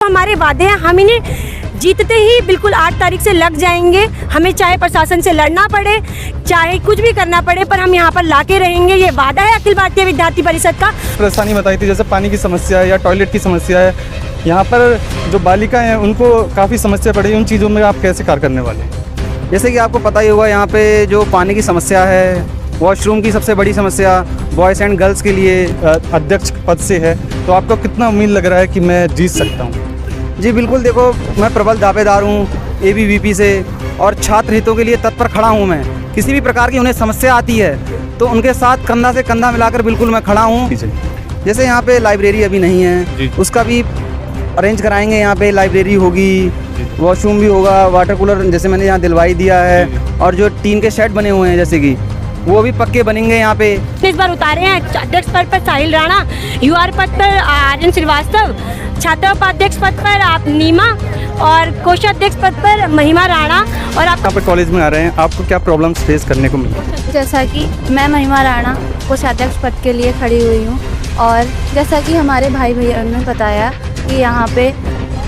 हमारे वादे हैं, हम इन्हें जीतते ही बिल्कुल 8 तारीख से लग जाएंगे। हमें चाहे प्रशासन से लड़ना पड़े, चाहे कुछ भी करना पड़े, पर हम यहाँ पर लाके रहेंगे। ये वादा है अखिल भारतीय विद्यार्थी परिषद का। परेशानी बताई थी, जैसे पानी की समस्या है या टॉयलेट की समस्या है, यहाँ पर जो बालिकाएं हैं उनको काफ़ी समस्या पड़ी, उन चीज़ों में आप कैसे कार्य करने वाले हैं? जैसे कि आपको पता ही होगा, यहाँ पे जो पानी की समस्या है, वॉशरूम की सबसे बड़ी समस्या बॉयज़ एंड गर्ल्स के लिए अध्यक्ष पद से है, तो आपको कितना उम्मीद लग रहा है कि मैं जीत सकता हूँ? जी बिल्कुल, देखो मैं प्रबल दावेदार हूँ ABVP से, और छात्र हितों के लिए तत्पर खड़ा हूँ। मैं किसी भी प्रकार की उन्हें समस्या आती है तो उनके साथ कंधा से कंधा मिलाकर बिल्कुल मैं खड़ा हूँ। जैसे यहाँ पे लाइब्रेरी अभी नहीं है, उसका भी अरेंज कराएंगे। यहाँ पे लाइब्रेरी होगी, वॉशरूम भी होगा, वाटर कूलर जैसे मैंने यहाँ दिलवाई दिया है, और जो टीन के शेड बने हुए हैं जैसे कि वो भी पक्के बनेंगे यहाँ पे। इस बार उतारे हैं अध्यक्ष पद पर साहिल राणा, UR पद पर आर्यन श्रीवास्तव, छात्रा उपाध्यक्ष पद पर आप नीमा, और कोषाध्यक्ष पद पर महिमा राणा। और आप यहाँ पर कॉलेज में आ रहे हैं, आपको क्या प्रॉब्लम्स फेस करने को मिली? जैसा कि मैं महिमा राणा कोषाध्यक्ष पद के लिए खड़ी हुई हूँ, और जैसा कि हमारे भाई भैया ने बताया कि यहाँ पे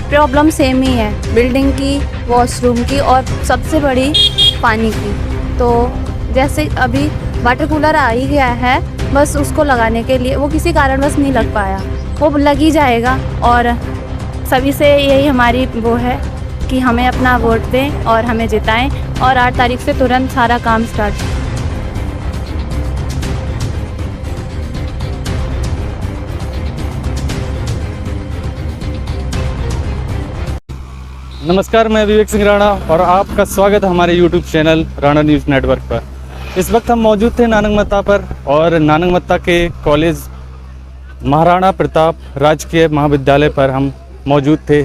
प्रॉब्लम सेम ही है, बिल्डिंग की, वॉशरूम की, और सबसे बड़ी पानी की। तो जैसे अभी वाटर कूलर आ ही गया है, बस उसको लगाने के लिए वो किसी कारणवश नहीं लग पाया, वो लग ही जाएगा। और सभी से यही हमारी वो है कि हमें अपना वोट दें और हमें जिताएं, और 8 तारीख से तुरंत सारा काम स्टार्ट। नमस्कार, मैं विवेक सिंह राणा और आपका स्वागत है हमारे YouTube channel Rana news network पर। इस वक्त हम मौजूद थे नानंगमत्ता पर, और नानंगमत्ता के कॉलेज महाराणा प्रताप राजकीय महाविद्यालय पर हम मौजूद थे।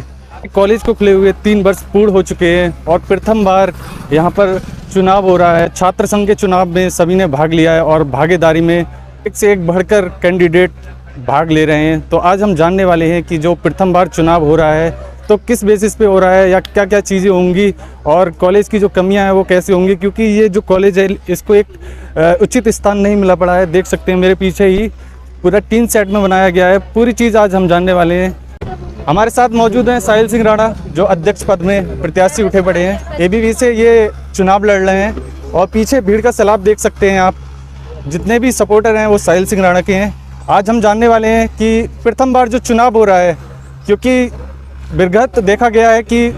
कॉलेज को खुले हुए 3 वर्ष पूर्ण हो चुके हैं, और प्रथम बार यहाँ पर चुनाव हो रहा है। छात्र संघ के चुनाव में सभी ने भाग लिया है, और भागीदारी में एक से एक बढ़कर कैंडिडेट भाग ले रहे हैं। तो आज हम जानने वाले हैं कि जो प्रथम बार चुनाव हो रहा है तो किस बेसिस पे हो रहा है, या क्या क्या चीज़ें होंगी, और कॉलेज की जो कमियां हैं वो कैसे होंगी, क्योंकि ये जो कॉलेज है इसको एक उचित स्थान नहीं मिला पड़ा है। देख सकते हैं मेरे पीछे ही पूरा टीन सेट में बनाया गया है। पूरी चीज़ आज हम जानने वाले हैं। हमारे साथ मौजूद हैं साहिल सिंह राणा, जो अध्यक्ष पद में प्रत्याशी उठे पड़े हैं। ABV से ये चुनाव लड़ रहे हैं, और पीछे भीड़ का सैलाब देख सकते हैं आप। जितने भी सपोर्टर हैं वो साहिल सिंह राणा के हैं। आज हम जानने वाले हैं कि प्रथम बार जो चुनाव हो रहा है, क्योंकि विगत देखा गया है कि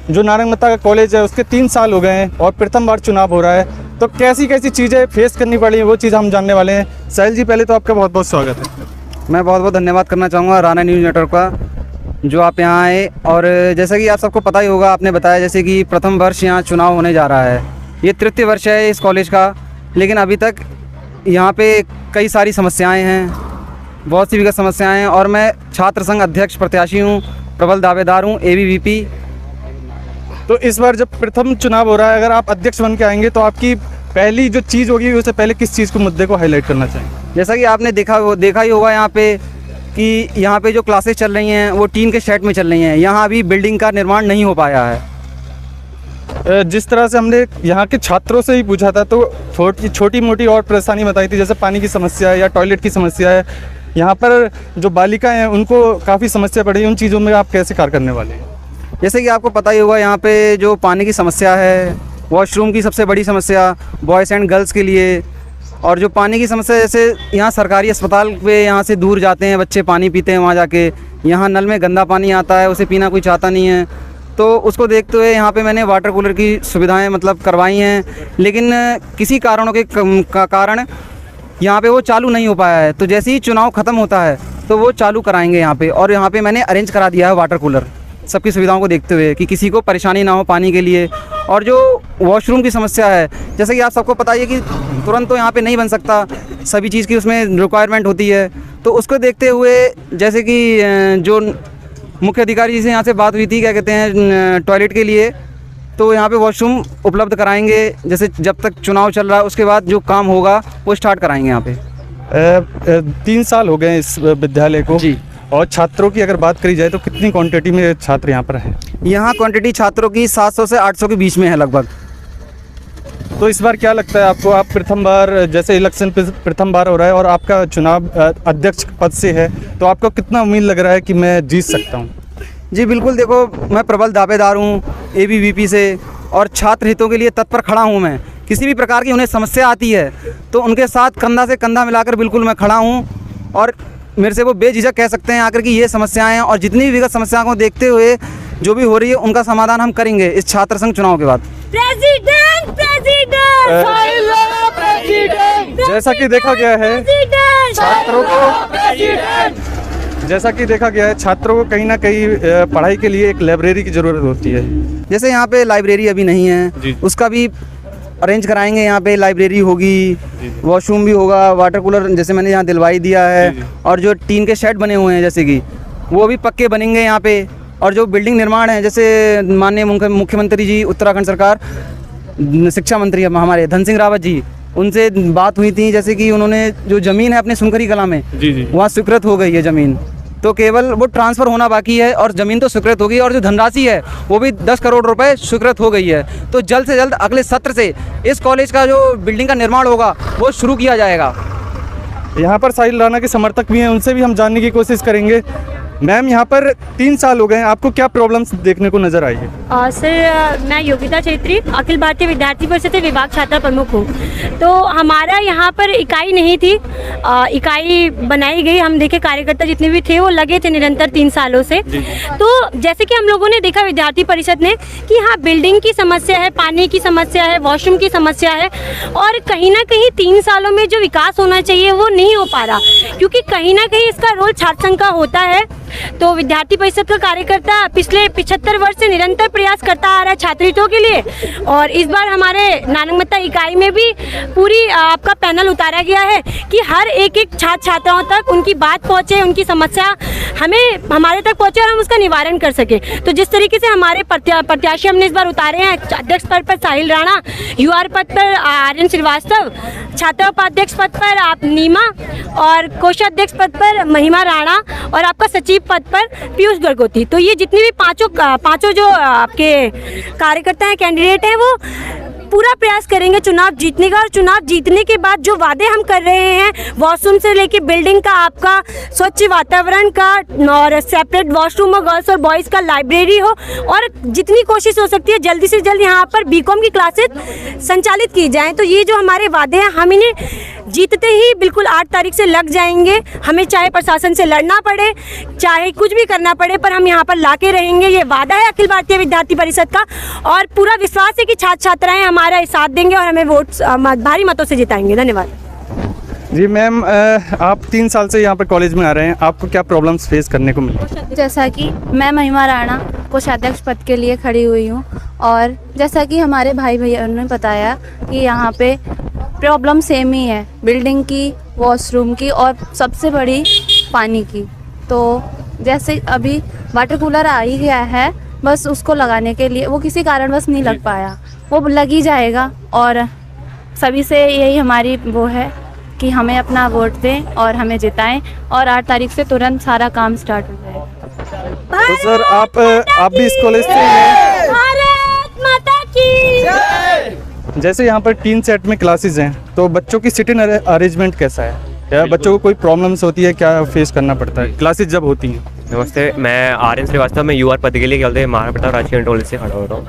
जो नानंगमत्ता का कॉलेज है उसके 3 साल हो गए हैं, और प्रथम बार चुनाव हो रहा है, तो कैसी कैसी चीज़ें फेस करनी पड़ी हैं वो चीज़ हम जानने वाले हैं। साहिल जी, पहले तो आपका बहुत बहुत स्वागत है। मैं बहुत बहुत धन्यवाद करना चाहूँगा राणा न्यूज़ नेटवर्क का, जो आप यहाँ आए। और जैसा कि आप सबको पता ही होगा, आपने बताया जैसे कि प्रथम वर्ष यहाँ चुनाव होने जा रहा है। ये तृतीय वर्ष है इस कॉलेज का, लेकिन अभी तक यहाँ पे कई सारी समस्याएँ हैं, बहुत सी विगत समस्याएँ हैं। और मैं छात्र संघ अध्यक्ष प्रत्याशी हूँ, प्रबल दावेदार हूँ ABVP। तो इस बार जब प्रथम चुनाव हो रहा है, अगर आप अध्यक्ष बन के आएंगे तो आपकी पहली जो चीज़ होगी उससे पहले किस चीज़ को, मुद्दे को हाईलाइट करना चाहेंगे? जैसा कि आपने देखा ही होगा यहाँ पे कि यहाँ पे जो क्लासेस चल रही हैं वो टीन के शेड में चल रही हैं। यहाँ अभी बिल्डिंग का निर्माण नहीं हो पाया है। जिस तरह से हमने यहाँ के छात्रों से ही पूछा था, तो छोटी मोटी और परेशानी बताई थी, जैसे पानी की समस्या है या टॉयलेट की समस्या है। यहाँ पर जो बालिकाएं हैं उनको काफ़ी समस्या पड़ी, उन चीज़ों में आप कैसे कार्य करने वाले हैं? जैसे कि आपको पता ही होगा, यहाँ पे जो पानी की समस्या है, वॉशरूम की सबसे बड़ी समस्या बॉयज़ एंड गर्ल्स के लिए, और जो पानी की समस्या, जैसे यहाँ सरकारी अस्पताल पे यहाँ से दूर जाते हैं बच्चे, पानी पीते हैं वहाँ जाके, यहाँ नल में गंदा पानी आता है, उसे पीना कोई चाहता नहीं है। तो उसको देखते हुए यहाँ पे मैंने वाटर कूलर की सुविधाएं मतलब करवाई हैं, लेकिन किसी कारणों के कारण यहाँ पे वो चालू नहीं हो पाया है। तो जैसे ही चुनाव ख़त्म होता है तो वो चालू कराएंगे यहाँ पे, और यहाँ पे मैंने अरेंज करा दिया है वाटर कूलर, सबकी सुविधाओं को देखते हुए कि किसी को परेशानी ना हो पानी के लिए। और जो वॉशरूम की समस्या है, जैसे कि आप सबको पता है कि तुरंत तो यहाँ पे नहीं बन सकता, सभी चीज़ की उसमें रिक्वायरमेंट होती है। तो उसको देखते हुए जैसे कि जो मुख्य अधिकारी जी से यहाँ से बात हुई थी, क्या कहते हैं, टॉयलेट के लिए, तो यहाँ पे वॉशरूम उपलब्ध कराएंगे। जैसे जब तक चुनाव चल रहा है उसके बाद जो काम होगा वो स्टार्ट कराएंगे यहाँ पे। 3 साल हो गए इस विद्यालय को जी। और छात्रों की अगर बात करी जाए तो कितनी क्वांटिटी में छात्र यहाँ पर हैं? यहाँ क्वांटिटी छात्रों की 700 से 800 के बीच में है लगभग। तो इस बार क्या लगता है आपको, आप प्रथम बार, जैसे इलेक्शन प्रथम बार हो रहा है और आपका चुनाव अध्यक्ष पद से है, तो आपको कितना उम्मीद लग रहा है कि मैं जीत सकता हूँ? जी बिल्कुल, देखो मैं प्रबल दावेदार हूँ ABVP से, और छात्र हितों के लिए तत्पर खड़ा हूँ मैं। किसी भी प्रकार की उन्हें समस्या आती है तो उनके साथ कंधा से कंधा मिलाकर बिल्कुल मैं खड़ा हूँ, और मेरे से वो बेझिझक कह सकते हैं आकर कि ये समस्याएं हैं, और जितनी भी विगत समस्याओं को देखते हुए जो भी हो रही है उनका समाधान हम करेंगे इस छात्र संघ चुनाव के बाद। प्रेसिडेंट जैसा कि देखा गया है छात्रों को कहीं ना कहीं पढ़ाई के लिए एक लाइब्रेरी की ज़रूरत होती है। जैसे यहाँ पे लाइब्रेरी अभी नहीं है, उसका भी अरेंज कराएंगे। यहाँ पे लाइब्रेरी होगी, वॉशरूम भी होगा, वाटर कूलर जैसे मैंने यहाँ दिलवाई दिया है, और जो टीन के शेड बने हुए हैं जैसे कि वो भी पक्के बनेंगे यहाँ पे। और जो बिल्डिंग निर्माण है, जैसे माननीय मुख्यमंत्री जी उत्तराखंड सरकार, शिक्षा मंत्री हमारे धन सिंह रावत जी, उनसे बात हुई थी, जैसे कि उन्होंने जो ज़मीन है अपने सुनखरी कला में वहाँ स्वीकृत हो गई है ज़मीन, तो केवल वो ट्रांसफ़र होना बाकी है, और ज़मीन तो स्वीकृत होगी, और जो धनराशि है वो भी 10 करोड़ रुपए स्वीकृत हो गई है। तो जल्द से जल्द अगले सत्र से इस कॉलेज का जो बिल्डिंग का निर्माण होगा वो शुरू किया जाएगा। यहाँ पर साहिल राणा के समर्थक भी हैं, उनसे भी हम जानने की कोशिश करेंगे। मैम, यहाँ पर 3 साल हो गए हैं, आपको क्या प्रॉब्लम्स देखने को नज़र आई है? सर, मैं योगिता छेत्री, अखिल भारतीय विद्यार्थी परिषद से विभाग छात्रा प्रमुख हूँ। तो हमारा यहाँ पर इकाई नहीं थी, इकाई बनाई गई। हम देखे कार्यकर्ता जितने भी थे वो लगे थे निरंतर 3 सालों से। तो जैसे कि हम लोगों ने देखा विद्यार्थी परिषद ने कि हाँ, बिल्डिंग की समस्या है, पानी की समस्या है, वॉशरूम की समस्या है, और कहीं ना कहीं 3 सालों में जो विकास होना चाहिए वो नहीं हो पा रहा, क्योंकि कहीं ना कहीं इसका रोल छात्र संघ का होता है। तो विद्यार्थी परिषद का कार्यकर्ता पिछले 75 वर्ष से निरंतर प्रयास करता आ रहा है छात्र हितों के लिए, और इस बार हमारे नानंगमत्ता इकाई में भी पूरी आपका पैनल उतारा गया है कि हर एक छात्र छात्राओं तक उनकी बात पहुंचे, उनकी समस्या हमारे तक पहुंचे और हम उसका निवारण कर सके। तो जिस तरीके से हमारे प्रत्याशी हमने इस बार उतारे हैं, अध्यक्ष पद पर साहिल राणा, UR पद पर आर्यन श्रीवास्तव, छात्रा उपाध्यक्ष पद पर आप नीमा, और कोषाध्यक्ष पद पर महिमा राणा, और आपका सचिव पद पर पीयूष गर्गोती। तो ये जितने भी पांचों जो आपके कार्यकर्ता हैं, कैंडिडेट हैं, वो पूरा प्रयास करेंगे चुनाव जीतने का, और चुनाव जीतने के बाद जो वादे हम कर रहे हैं, वॉशरूम से लेके बिल्डिंग का, आपका स्वच्छ वातावरण का, और सेपरेट वॉशरूम हो, गर्ल्स और बॉयज़ का, लाइब्रेरी हो, और जितनी कोशिश हो सकती है जल्दी से जल्द यहाँ पर BCom की क्लासेस संचालित की जाएँ। तो ये जो हमारे वादे हैं, हम इन्हें जीतते ही बिल्कुल 8 तारीख से लग जाएंगे। हमें चाहे प्रशासन से लड़ना पड़े, चाहे कुछ भी करना पड़े, पर हम यहाँ पर लाके रहेंगे। ये वादा है अखिल भारतीय विद्यार्थी परिषद का, और पूरा विश्वास है कि छात्र छात्राएं हमारा साथ देंगे और हमें वोट भारी मतों से जिताएंगे। धन्यवाद। जी मैम, आप 3 साल से यहाँ पर कॉलेज में आ रहे हैं, आपको क्या प्रॉब्लम्स फेस करने को मिली? जैसा कि मैं महिमा राणा कोषाध्यक्ष पद के लिए खड़ी हुई हूँ, और जैसा कि हमारे भाई भैया ने बताया कि यहाँ पे प्रॉब्लम सेम ही है, बिल्डिंग की, वॉशरूम की, और सबसे बड़ी पानी की। तो जैसे अभी वाटर कूलर आ ही गया है, बस उसको लगाने के लिए वो किसी कारणवश नहीं लग पाया, वो लग ही जाएगा। और सभी से यही हमारी वो है कि हमें अपना वोट दें और हमें जिताएं, और 8 तारीख से तुरंत सारा काम स्टार्ट हो जाएगा। तो सर, आप भी इस कॉलेज से हैं? भारत माता की। जैसे यहाँ पर 3 सेट में क्लासेस हैं, तो बच्चों की सिटिंग अरेंजमेंट कैसा है? क्या बच्चों को कोई प्रॉब्लम्स होती है, क्या फेस करना पड़ता है क्लासेस जब होती हैं? नमस्ते, मैं आर्यन श्रीवास्तव में UR पद के लिए कहते हैं महाराणा प्रताप राजकीय इंटर से खड़ा हो रहा हूँ।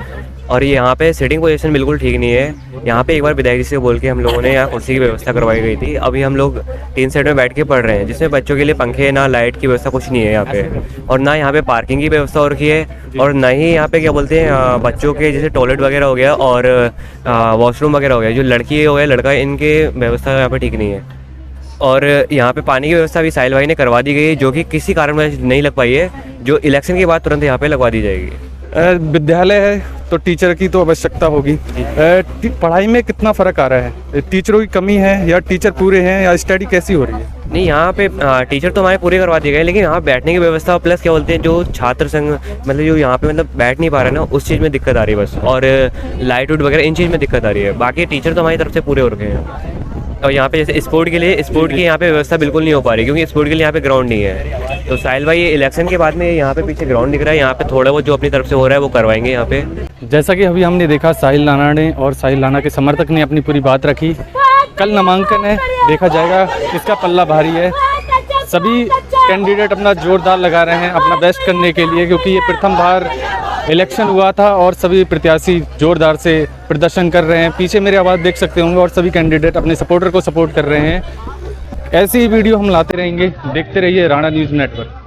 और यहाँ पे सीटिंग पोजीशन बिल्कुल ठीक नहीं है। यहाँ पे एक बार विधायक जी से बोल के हम लोगों ने यहाँ कुर्सी की व्यवस्था करवाई गई थी। अभी हम लोग 3 सेट में बैठ के पढ़ रहे हैं, जिसमें बच्चों के लिए पंखे, ना लाइट की व्यवस्था, कुछ नहीं है यहाँ पे, और ना यहाँ पे पार्किंग की व्यवस्था हो रखी है, और ना ही यहाँ पे क्या बोलते हैं बच्चों के जैसे टॉयलेट वगैरह हो गया और वॉशरूम वगैरह हो गया, जो लड़की हो गया लड़का, इनके व्यवस्था यहाँ पर ठीक नहीं है। और यहाँ पे पानी की व्यवस्था भी साहिल भाई ने करवा दी गई है, जो कि किसी कारण नहीं लग पाई है, जो इलेक्शन के बाद तुरंत यहाँ पे लगवा दी जाएगी। विद्यालय है तो टीचर की तो आवश्यकता होगी। पढ़ाई में कितना फ़र्क आ रहा है? टीचरों की कमी है या टीचर पूरे हैं, या स्टडी कैसी हो रही है? नहीं, यहाँ पे टीचर तो हमारे पूरे करवा दिए गए, लेकिन यहाँ बैठने की व्यवस्था प्लस क्या बोलते हैं जो छात्र संघ मतलब जो यहाँ पे मतलब बैठ नहीं पा रहे ना, उस चीज़ में दिक्कत आ रही है बस, और लाइट वुड वगैरह इन चीज़ में दिक्कत आ रही है। बाकी टीचर तो हमारी तरफ से पूरे हो रखे हैं। और यहाँ पे जैसे स्पोर्ट की यहाँ पे व्यवस्था बिल्कुल नहीं हो पा रही, क्योंकि स्पोर्ट के लिए यहाँ पे ग्राउंड नहीं है। तो साहिल भाई इलेक्शन के बाद में यहाँ पे पीछे ग्राउंड दिख रहा है, यहाँ पे थोड़ा बहुत जो अपनी तरफ से हो रहा है वो करवाएंगे यहाँ पे। जैसा कि अभी हमने देखा साहिल राणा ने और साहिल राणा के समर्थक ने अपनी पूरी बात रखी। कल नामांकन है, देखा जाएगा किसका पल्ला भारी है। सभी कैंडिडेट अपना जोरदार लगा रहे हैं अपना बेस्ट करने के लिए, क्योंकि ये प्रथम बार इलेक्शन हुआ था और सभी प्रत्याशी जोरदार से प्रदर्शन कर रहे हैं। पीछे मेरी आवाज़ देख सकते होंगे और सभी कैंडिडेट अपने सपोर्टर को सपोर्ट कर रहे हैं। ऐसी ही वीडियो हम लाते रहेंगे, देखते रहिए राणा न्यूज़ नेटवर्क।